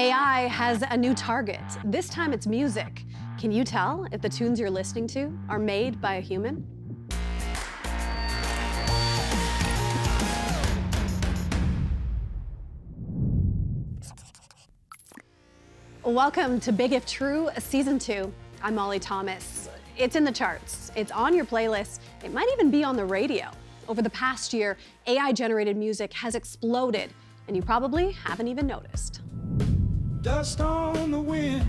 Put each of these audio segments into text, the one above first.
AI has a new target. This time it's music. Can you tell if the tunes you're listening to are made by a human? Welcome to Big If True, Season 2. I'm Molly Thomas. It's in the charts. It's on your playlist. It might even be on the radio. Over the past year, AI-generated music has exploded, and you probably haven't even noticed. Dust on the wind,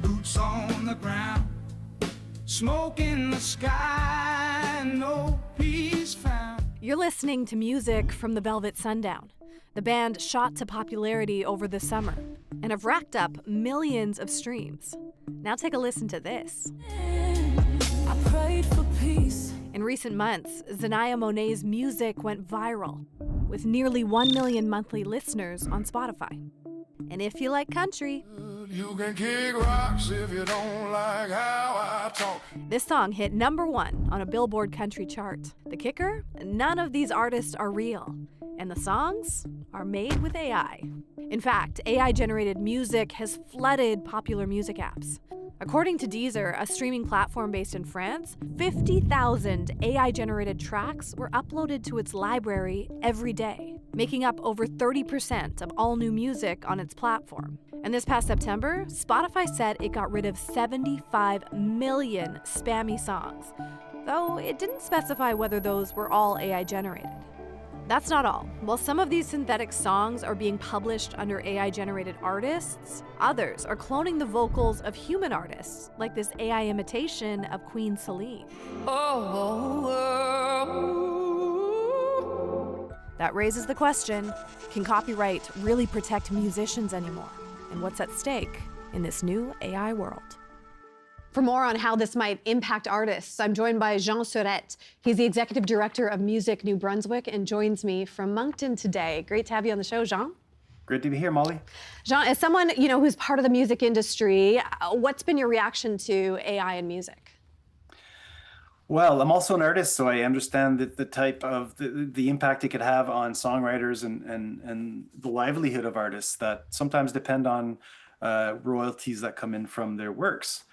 boots on the ground, smoke in the sky, no peace found. You're listening to music from the Velvet Sundown. The band shot to popularity over the summer and have racked up millions of streams. Now take a listen to this. I prayed for peace. In recent months, Zanaya Monet's music went viral, with nearly 1 million monthly listeners on Spotify. And if you like country, You can kick rocks if you don't like how I talk. this song hit #1 on a Billboard country chart. The kicker? None of these artists are real, and the songs are made with AI. In fact, AI-generated music has flooded popular music apps. According to Deezer, a streaming platform based in France, 50,000 AI-generated tracks were uploaded to its library every day, making up over 30% of all new music on its platform. And this past September, Spotify said it got rid of 75 million spammy songs, though it didn't specify whether those were all AI-generated. That's not all. While some of these synthetic songs are being published under AI-generated artists, others are cloning the vocals of human artists, like this AI imitation of Queen Celine. That raises the question, can copyright really protect musicians anymore? And what's at stake in this new AI world? For more on how this might impact artists, I'm joined by Jean Surette. He's the Executive Director of Music New Brunswick and joins me from Moncton today. Great to have you on the show, Jean. Great to be here, Molly. Jean, as someone who's part of the music industry, what's been your reaction to AI in music? Well, I'm also an artist, so I understand that the type of the impact it could have on songwriters and the livelihood of artists that sometimes depend on royalties that come in from their works.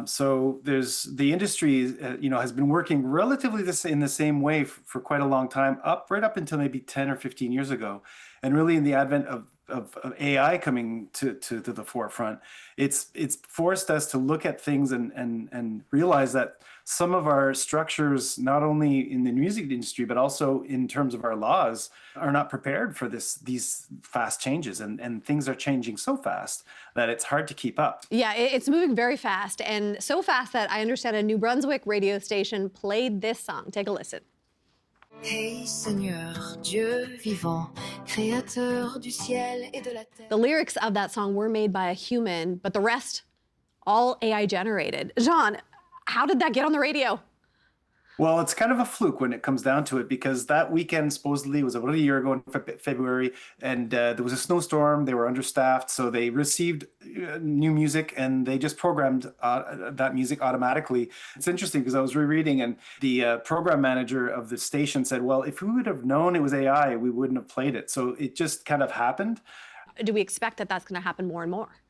So there's the industry, has been working relatively in the same way for quite a long time, right up until maybe 10 or 15 years ago. And really in the advent of AI coming to the forefront, it's forced us to look at things and realize that some of our structures, not only in the music industry, but also in terms of our laws, are not prepared for these fast changes. And things are changing so fast that it's hard to keep up. Yeah, it's moving very fast, and so fast that I understand a New Brunswick radio station played this song. Take a listen. Hey Seigneur, Dieu vivant, créateur du ciel et de la terre. The lyrics of that song were made by a human, but the rest, all AI generated. Jean, how did that get on the radio? Well, it's kind of a fluke when it comes down to it, because that weekend supposedly was about a year ago in February, and there was a snowstorm. They were understaffed, so they received new music and they just programmed that music automatically. It's interesting because I was rereading, and the program manager of the station said, well, if we would have known it was AI, we wouldn't have played it. So it just kind of happened. Do we expect that that's going to happen more and more?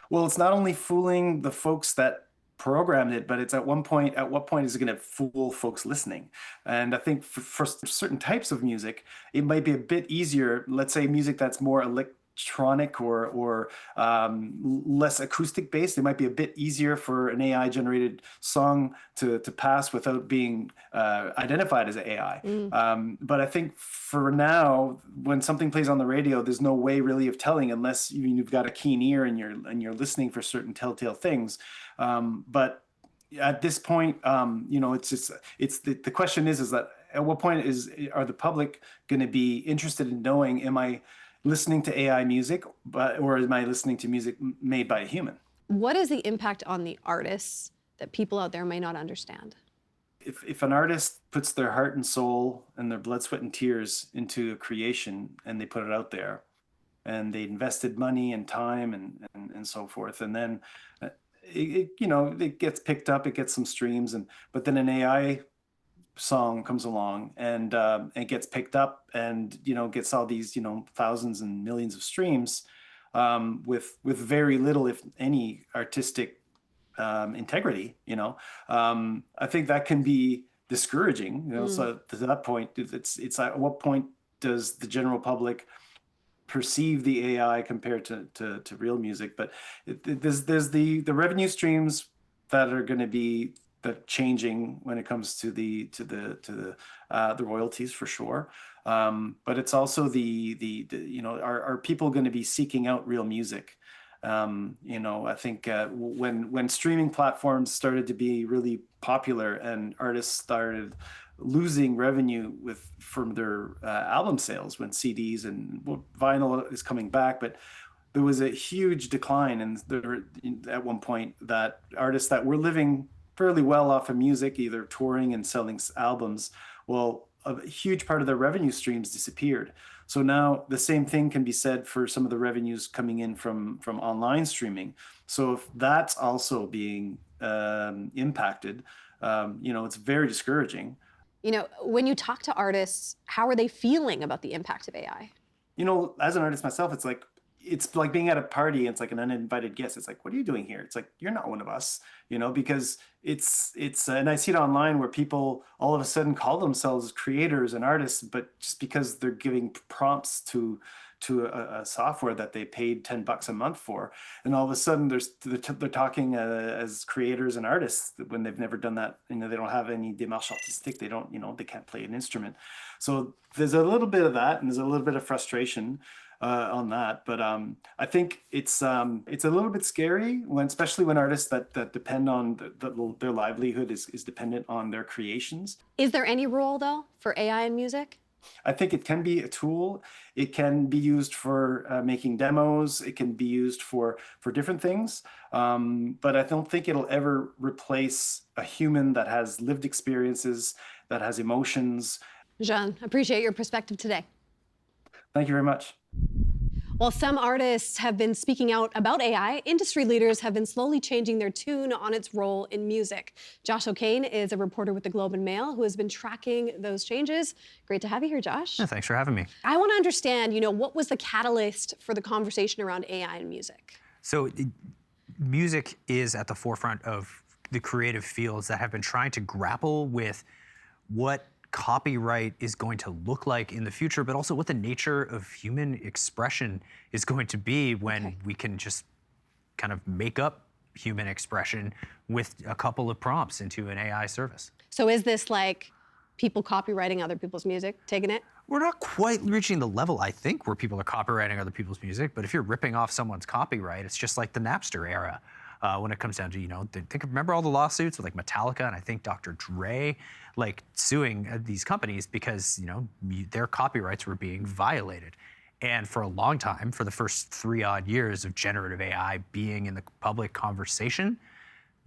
Well, it's not only fooling the folks that programmed it, but it's at what point is it going to fool folks listening? And I think for certain types of music, it might be a bit easier. Let's say music that's more electronic or less acoustic based. It might be a bit easier for an AI generated song to pass without being identified as AI. But I think for now, when something plays on the radio, there's no way really of telling unless you've got a keen ear and you're listening for certain telltale things. But at this point, the question is that at what point are the public going to be interested in knowing, am I listening to AI music, or am I listening to music made by a human? What is the impact on the artists that people out there may not understand? If an artist puts their heart and soul and their blood, sweat, and tears into a creation and they put it out there, and they invested money and time and so forth, and then it gets picked up, it gets some streams, but then an AI song comes along and it gets picked up and gets all these thousands and millions of streams, with very little, if any, artistic integrity. I think that can be discouraging. So to that point, it's at what point does the general public perceive the AI compared to real music? But there's the revenue streams that are going to be changing when it comes to the royalties for sure. But it's also are people going to be seeking out real music? I think when streaming platforms started to be really popular and artists started losing revenue from their album sales, when CDs and vinyl is coming back, but there was a huge decline, and at one point that artists that were living fairly well off of music, either touring and selling albums, well, a huge part of their revenue streams disappeared. So now the same thing can be said for some of the revenues coming in from online streaming. So if that's also being impacted, it's very discouraging. When you talk to artists, how are they feeling about the impact of AI? As an artist myself, it's like being at a party and it's like an uninvited guest. It's like, what are you doing here? It's like, you're not one of us, because it's and I see it online where people all of a sudden call themselves creators and artists, but just because they're giving prompts to a software that they paid $10 a month for, and all of a sudden they're talking as creators and artists when they've never done that. They don't have any démarche artistique. They don't, they can't play an instrument. So there's a little bit of that, and there's a little bit of frustration on that. But I think it's a little bit scary especially when artists that depend on their livelihood is dependent on their creations. Is there any role though for AI in music? I think it can be a tool. It can be used for making demos. It can be used for different things. But I don't think it'll ever replace a human that has lived experiences, that has emotions. Jean, appreciate your perspective today. Thank you very much. While some artists have been speaking out about AI, industry leaders have been slowly changing their tune on its role in music. Josh O'Kane is a reporter with the Globe and Mail who has been tracking those changes. Great to have you here, Josh. Yeah, thanks for having me. I want to understand, what was the catalyst for the conversation around AI and music? So music is at the forefront of the creative fields that have been trying to grapple with what copyright is going to look like in the future, but also what the nature of human expression is going to be when we can just kind of make up human expression with a couple of prompts into an AI service. So is this like people copywriting other people's music, taking it? We're not quite reaching the level, I think, where people are copywriting other people's music, but if you're ripping off someone's copyright, it's just like the Napster era. When it comes down to, remember all the lawsuits with like Metallica and I think Dr. Dre, like suing these companies because, their copyrights were being violated. And for a long time, for the first 3-odd years of generative AI being in the public conversation,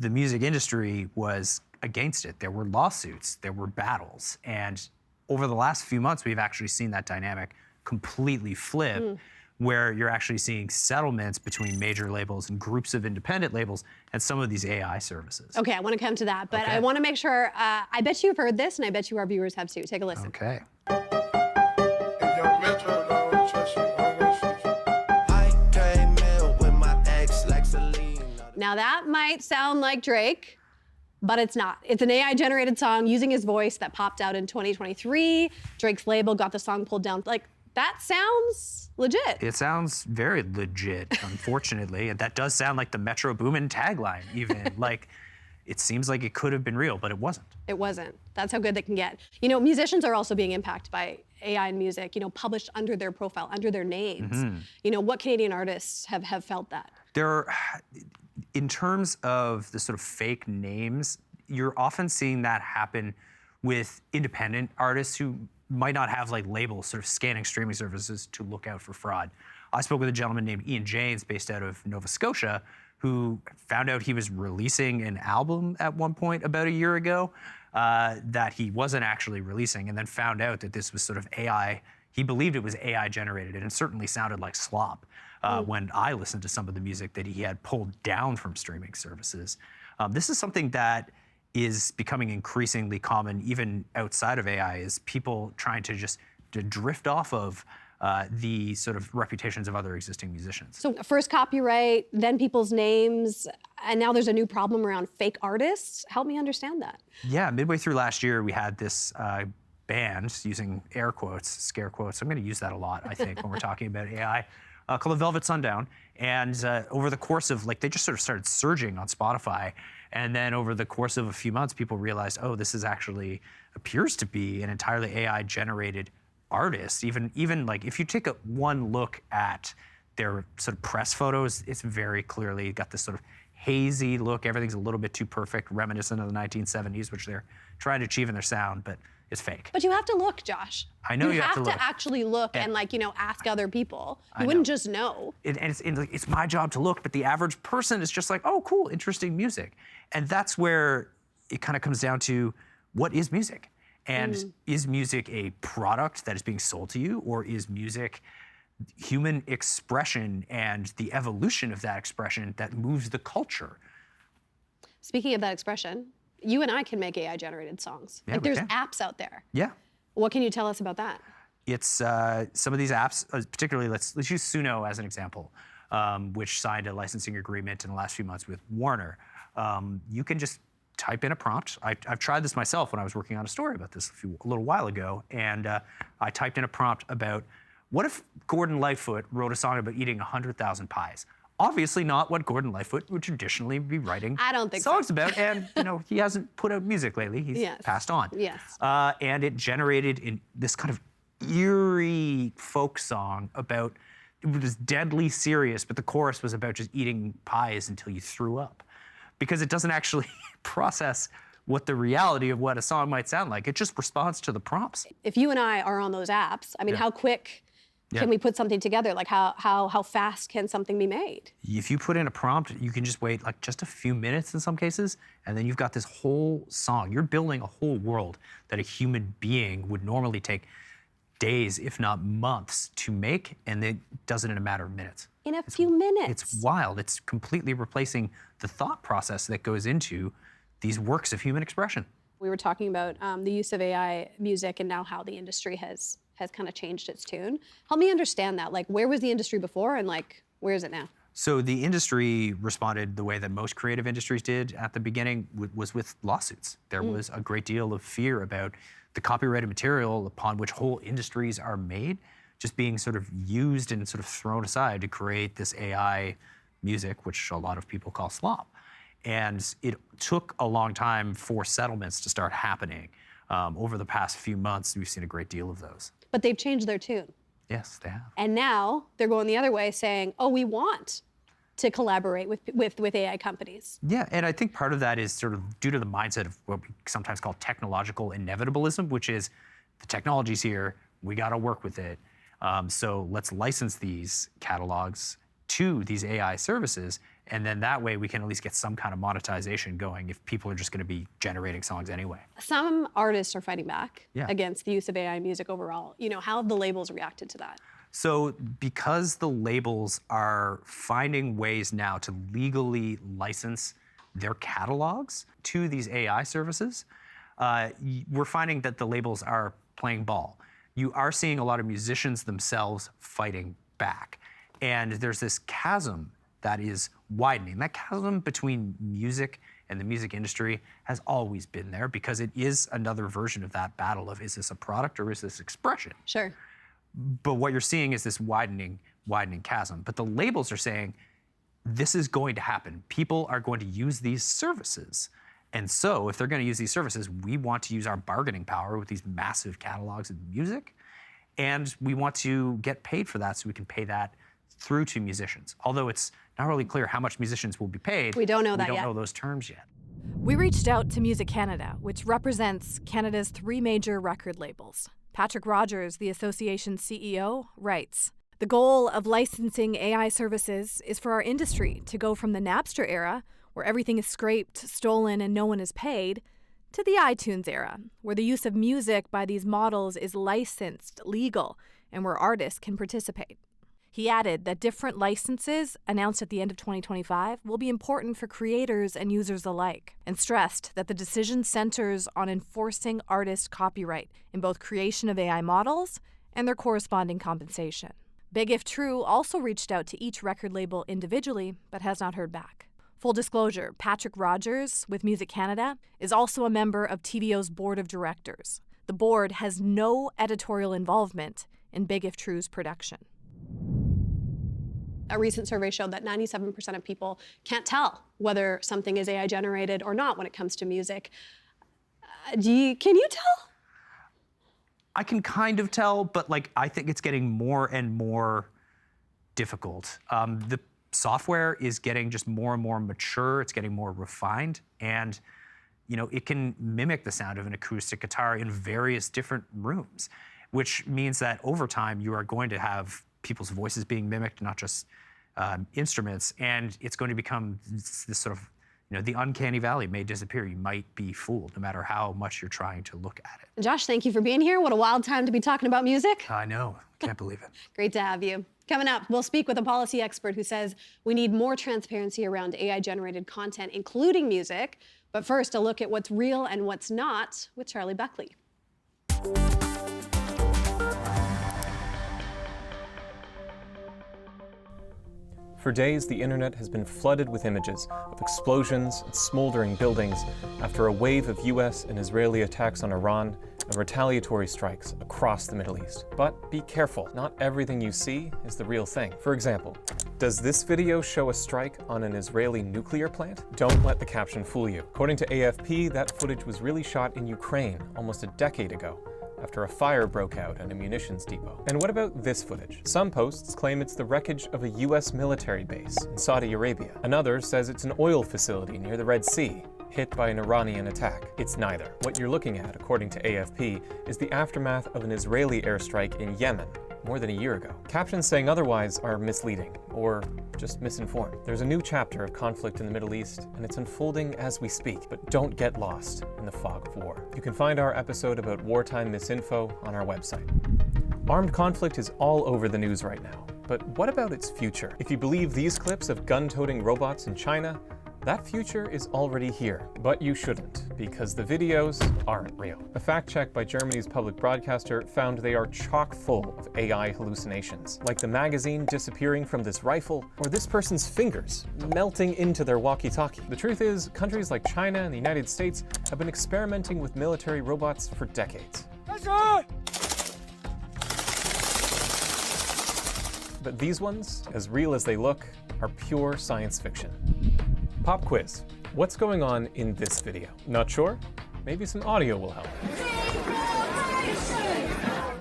the music industry was against it. There were lawsuits, there were battles. And over the last few months, we've actually seen that dynamic completely flip. Where you're actually seeing settlements between major labels and groups of independent labels and some of these AI services. Okay, I want to come to that, but I want to make sure, I bet you've heard this, and I bet you our viewers have too. Take a listen. Okay. Now that might sound like Drake, but it's not. It's an AI-generated song using his voice that popped out in 2023. Drake's label got the song pulled down. That sounds legit. It sounds very legit, unfortunately. And that does sound like the Metro Boomin tagline, even. It seems like it could have been real, but it wasn't. It wasn't. That's how good they can get. Musicians are also being impacted by AI in music, published under their profile, under their names. What Canadian artists have felt that? In terms of the sort of fake names, you're often seeing that happen with independent artists who might not have labels sort of scanning streaming services to look out for fraud. I spoke with a gentleman named Ian James based out of Nova Scotia who found out he was releasing an album at one point about a year ago that he wasn't actually releasing, and then found out that this was sort of AI. He believed it was AI generated, and it certainly sounded like slop when I listened to some of the music that he had pulled down from streaming services. This is something that is becoming increasingly common even outside of AI, is people trying to just drift off of the sort of reputations of other existing musicians. So first copyright, then people's names, and now there's a new problem around fake artists. Help me understand that. Yeah, midway through last year, we had this band, using air quotes, scare quotes. I'm going to use that a lot, I think, when we're talking about AI, called the Velvet Sundown. And over the course of, they just sort of started surging on Spotify. And then over the course of a few months, people realized, oh, this is actually appears to be an entirely AI-generated artist. Even if you take one look at their sort of press photos, it's very clearly got this sort of hazy look. Everything's a little bit too perfect, reminiscent of the 1970s, which they're trying to achieve in their sound, but it's fake. But you have to look, Josh. I know you have to look. Actually look and ask other people. You wouldn't just know. It's my job to look, but the average person is just like, oh, cool, interesting music. And that's where it kind of comes down to, what is music? And is music a product that is being sold to you, or is music human expression and the evolution of that expression that moves the culture? Speaking of that expression, you and I can make AI-generated songs. Yeah, there's apps out there. Yeah. What can you tell us about that? It's some of these apps, particularly let's use Suno as an example, which signed a licensing agreement in the last few months with Warner. You can just type in a prompt. I've tried this myself when I was working on a story about this a little while ago, and I typed in a prompt about, what if Gordon Lightfoot wrote a song about eating 100,000 pies? Obviously not what Gordon Lightfoot would traditionally be writing songs about, and he hasn't put out music lately. He's passed on. Yes. And it generated in this kind of eerie folk song about, it was deadly serious, but the chorus was about just eating pies until you threw up, because it doesn't actually process what the reality of what a song might sound like. It just responds to the prompts. If you and I are on those apps, how quick can we put something together? How fast can something be made? If you put in a prompt, you can just wait just a few minutes in some cases, and then you've got this whole song. You're building a whole world that a human being would normally take days, if not months, to make, and it does it in a matter of minutes. In a few minutes. It's wild. It's completely replacing the thought process that goes into these works of human expression. We were talking about the use of AI music and now how the industry has kind of changed its tune. Help me understand that. Where was the industry before, and where is it now? So the industry responded the way that most creative industries did at the beginning, was with lawsuits. There was a great deal of fear about the copyrighted material upon which whole industries are made just being sort of used and sort of thrown aside to create this AI music, which a lot of people call slop. And it took a long time for settlements to start happening. Over the past few months, we've seen a great deal of those. But they've changed their tune. Yes, they have. And now they're going the other way, saying, oh, we want to collaborate with AI companies. Yeah, and I think part of that is sort of due to the mindset of what we sometimes call technological inevitabilism, which is the technology's here, we got to work with it. So let's license these catalogs to these AI services, and then that way we can at least get some kind of monetization going if people are just going to be generating songs anyway. Some artists are fighting back against the use of AI music overall. How have the labels reacted to that? So because the labels are finding ways now to legally license their catalogs to these AI services, we're finding that the labels are playing ball. You are seeing a lot of musicians themselves fighting back. And there's this chasm that is widening. That chasm between music and the music industry has always been there, because it is another version of that battle of, is this a product or is this expression? Sure. But what you're seeing is this widening chasm. But the labels are saying, this is going to happen. People are going to use these services. And so if they're going to use these services, we want to use our bargaining power with these massive catalogs of music. And we want to get paid for that, so we can pay that through to musicians. Although it's not really clear how much musicians will be paid. We don't know that yet. We don't know those terms yet. We reached out to Musique Canada, which represents Canada's 3 major record labels. Patrick Rogers, the association's CEO, writes, "The goal of licensing AI services is for our industry to go from the Napster era, where everything is scraped, stolen, and no one is paid, to the iTunes era, where the use of music by these models is licensed, legal, and where artists can participate." He added that different licenses announced at the end of 2025 will be important for creators and users alike, and stressed that the decision centers on enforcing artist copyright in both creation of AI models and their corresponding compensation. Big If True also reached out to each record label individually, but has not heard back. Full disclosure, Patrick Rogers, with Music Canada, is also a member of TVO's board of directors. The board has no editorial involvement in Big If True's production. A recent survey showed that 97% of people can't tell whether something is AI generated or not when it comes to music. Can you tell? I can kind of tell, but I think it's getting more and more difficult. The software is getting just more and more mature. It's getting more refined, and it can mimic the sound of an acoustic guitar in various different rooms, which means that over time you are going to have people's voices being mimicked, not just instruments, and it's going to become this sort of, the uncanny valley may disappear. You might be fooled no matter how much you're trying to look at it. Josh, thank you for being here. What a wild time to be talking about music. I know, can't believe it. Great to have you. Coming up, we'll speak with a policy expert who says we need more transparency around AI-generated content, including music. But first, a look at what's real and what's not with Charlie Buckley. For days, the internet has been flooded with images of explosions and smoldering buildings after a wave of US and Israeli attacks on Iran and retaliatory strikes across the Middle East. But be careful, not everything you see is the real thing. For example, does this video show a strike on an Israeli nuclear plant? Don't let the caption fool you. According to AFP, that footage was really shot in Ukraine almost a decade ago, after a fire broke out at a munitions depot. And what about this footage? Some posts claim it's the wreckage of a US military base in Saudi Arabia. Another says it's an oil facility near the Red Sea, hit by an Iranian attack. It's neither. What you're looking at, according to AFP, is the aftermath of an Israeli airstrike in Yemen more than a year ago. Captions saying otherwise are misleading, or just misinformed. There's a new chapter of conflict in the Middle East, and it's unfolding as we speak, but don't get lost in the fog of war. You can find our episode about wartime misinfo on our website. Armed conflict is all over the news right now, but what about its future? If you believe these clips of gun-toting robots in China, that future is already here, but you shouldn't, because the videos aren't real. A fact check by Germany's public broadcaster found they are chock full of AI hallucinations, like the magazine disappearing from this rifle, or this person's fingers melting into their walkie-talkie. The truth is, countries like China and the United States have been experimenting with military robots for decades. But these ones, as real as they look, are pure science fiction. Pop quiz. What's going on in this video? Not sure? Maybe some audio will help.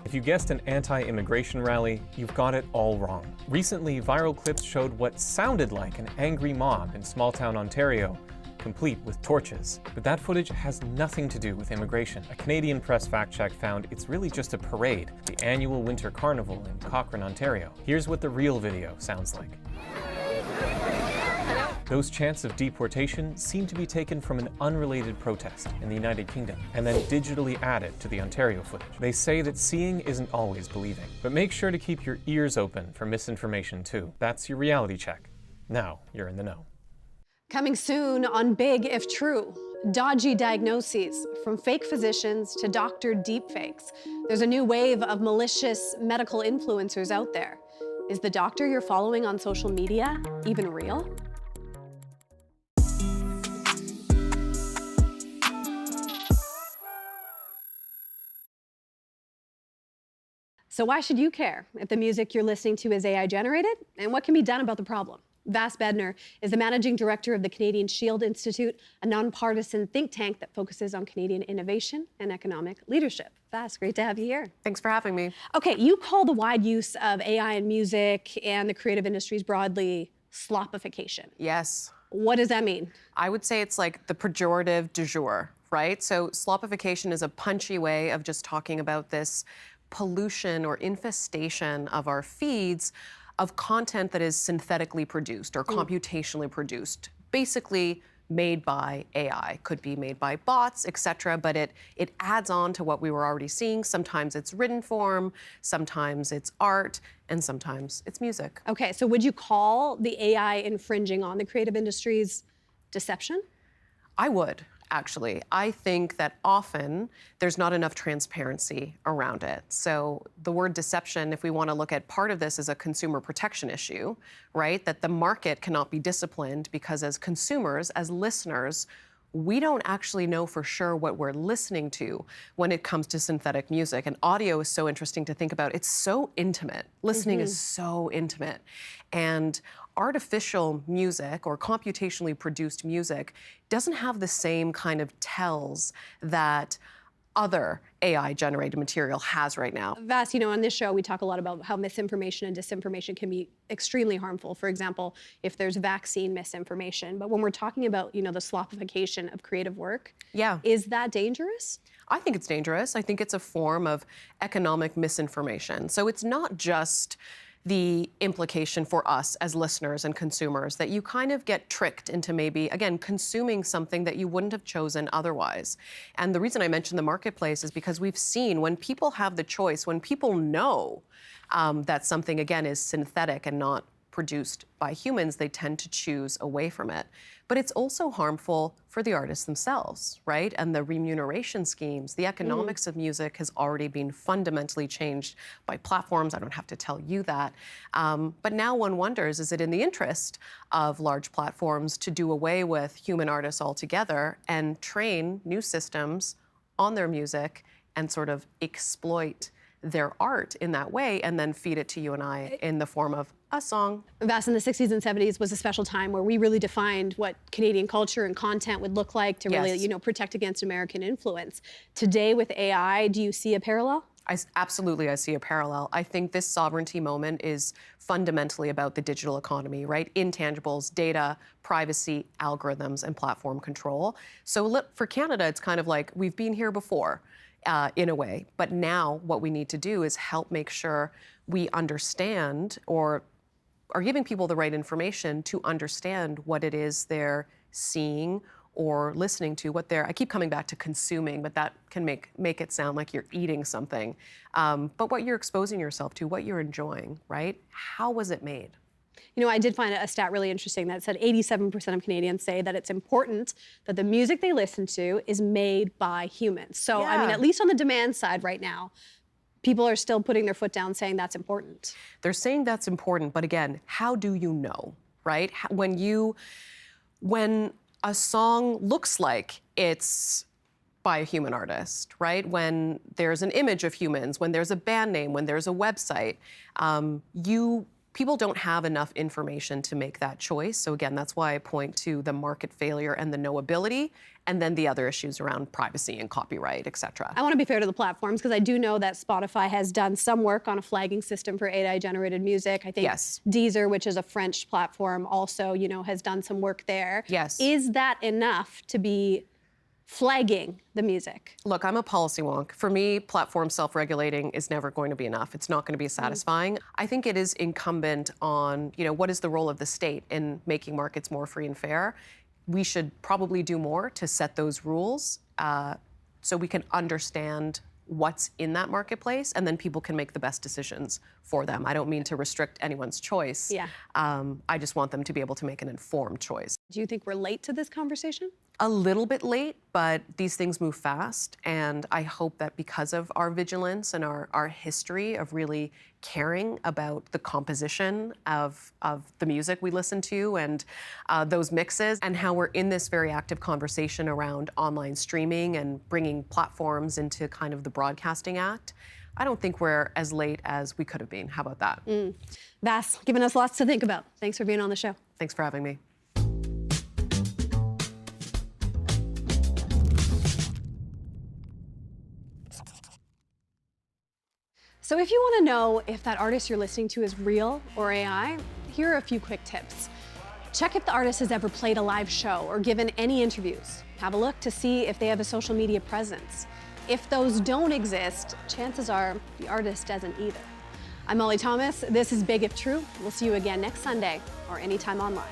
If you guessed an anti-immigration rally, you've got it all wrong. Recently, viral clips showed what sounded like an angry mob in small-town Ontario, complete with torches. But that footage has nothing to do with immigration. A Canadian press fact check found it's really just a parade, the annual winter carnival in Cochrane, Ontario. Here's what the real video sounds like. Those chants of deportation seem to be taken from an unrelated protest in the United Kingdom and then digitally added to the Ontario footage. They say that seeing isn't always believing, but make sure to keep your ears open for misinformation too. That's your reality check. Now you're in the know. Coming soon on Big If True, dodgy diagnoses from fake physicians to doctored deepfakes. There's a new wave of malicious medical influencers out there. Is the doctor you're following on social media even real? So why should you care if the music you're listening to is AI generated? And what can be done about the problem? Vass Bednar is the managing director of the Canadian Shield Institute, a nonpartisan think tank that focuses on Canadian innovation and economic leadership. Vass, great to have you here. Thanks for having me. Okay, you call the wide use of AI in music and the creative industries broadly slopification. Yes. What does that mean? I would say it's like the pejorative du jour, right? So slopification is a punchy way of just talking about this pollution or infestation of our feeds of content that is synthetically produced or computationally produced, basically made by AI. Could be made by bots, etc., but it adds on to what we were already seeing. Sometimes it's written form, sometimes it's art, and sometimes it's music. Okay, so would you call the AI infringing on the creative industry's deception? I would. actually. I think that often there's not enough transparency around it. So the word deception, if we want to look at part of this as a consumer protection issue, right? That the market cannot be disciplined because as consumers, as listeners, we don't actually know for sure what we're listening to when it comes to synthetic music. And audio is so interesting to think about. It's so intimate. Listening is so intimate. And artificial music or computationally produced music doesn't have the same kind of tells that other AI-generated material has right now. Vass, you know, on this show, we talk a lot about how misinformation and disinformation can be extremely harmful. For example, if there's vaccine misinformation. But when we're talking about, you know, the slopification of creative work, is that dangerous? I think it's dangerous. I think it's a form of economic misinformation. So it's not just the implication for us as listeners and consumers that you kind of get tricked into maybe, again, consuming something that you wouldn't have chosen otherwise. And the reason I mentioned the marketplace is because we've seen when people have the choice, when people know that something, again, is synthetic and not produced by humans, they tend to choose away from it. But it's also harmful for the artists themselves, right? And the remuneration schemes, the economics of music has already been fundamentally changed by platforms. I don't have to tell you that. But now one wonders, is it in the interest of large platforms to do away with human artists altogether and train new systems on their music and sort of exploit their art in that way and then feed it to you and I in the form of a song? Vass, in the 60s and 70s was a special time where we really defined what Canadian culture and content would look like to really, you know, protect against American influence. Today with AI, do you see a parallel? Absolutely, I see a parallel. I think this sovereignty moment is fundamentally about the digital economy, right? Intangibles, data, privacy, algorithms, and platform control. So for Canada, it's kind of like we've been here before. In a way. But now what we need to do is help make sure we understand or are giving people the right information to understand what it is they're seeing or listening to, what they're, I keep coming back to consuming, but that can make it sound like you're eating something. But what you're exposing yourself to, what you're enjoying, right? How was it made? You know, I did find a stat really interesting that said 87% of Canadians say that it's important that the music they listen to is made by humans. So, I mean, at least on the demand side right now, people are still putting their foot down saying that's important. They're saying that's important, but again, how do you know, right? When a song looks like it's by a human artist, right? When there's an image of humans, when there's a band name, when there's a website, people don't have enough information to make that choice. So again, that's why I point to the market failure and the knowability, and then the other issues around privacy and copyright, et cetera. I want to be fair to the platforms because I do know that Spotify has done some work on a flagging system for AI-generated music. I think Deezer, which is a French platform, also, you know, has done some work there. Yes. Is that enough to be flagging the music? Look, I'm a policy wonk. For me, platform self-regulating is never going to be enough. It's not going to be satisfying. I think it is incumbent on, you know, what is the role of the state in making markets more free and fair? We should probably do more to set those rules so we can understand what's in that marketplace, and then people can make the best decisions for them. I don't mean to restrict anyone's choice. I just want them to be able to make an informed choice. Do you think we're late to this conversation? A little bit late, but these things move fast, and I hope that because of our vigilance and our history of really caring about the composition of the music we listen to and those mixes, and how we're in this very active conversation around online streaming and bringing platforms into kind of the broadcasting act, I don't think we're as late as we could have been. How about that? Vass, giving us lots to think about. Thanks for being on the show. Thanks for having me. So if you want to know if that artist you're listening to is real or AI, here are a few quick tips. Check if the artist has ever played a live show or given any interviews. Have a look to see if they have a social media presence. If those don't exist, chances are the artist doesn't either. I'm Molly Thomas. This is Big If True. We'll see you again next Sunday or anytime online.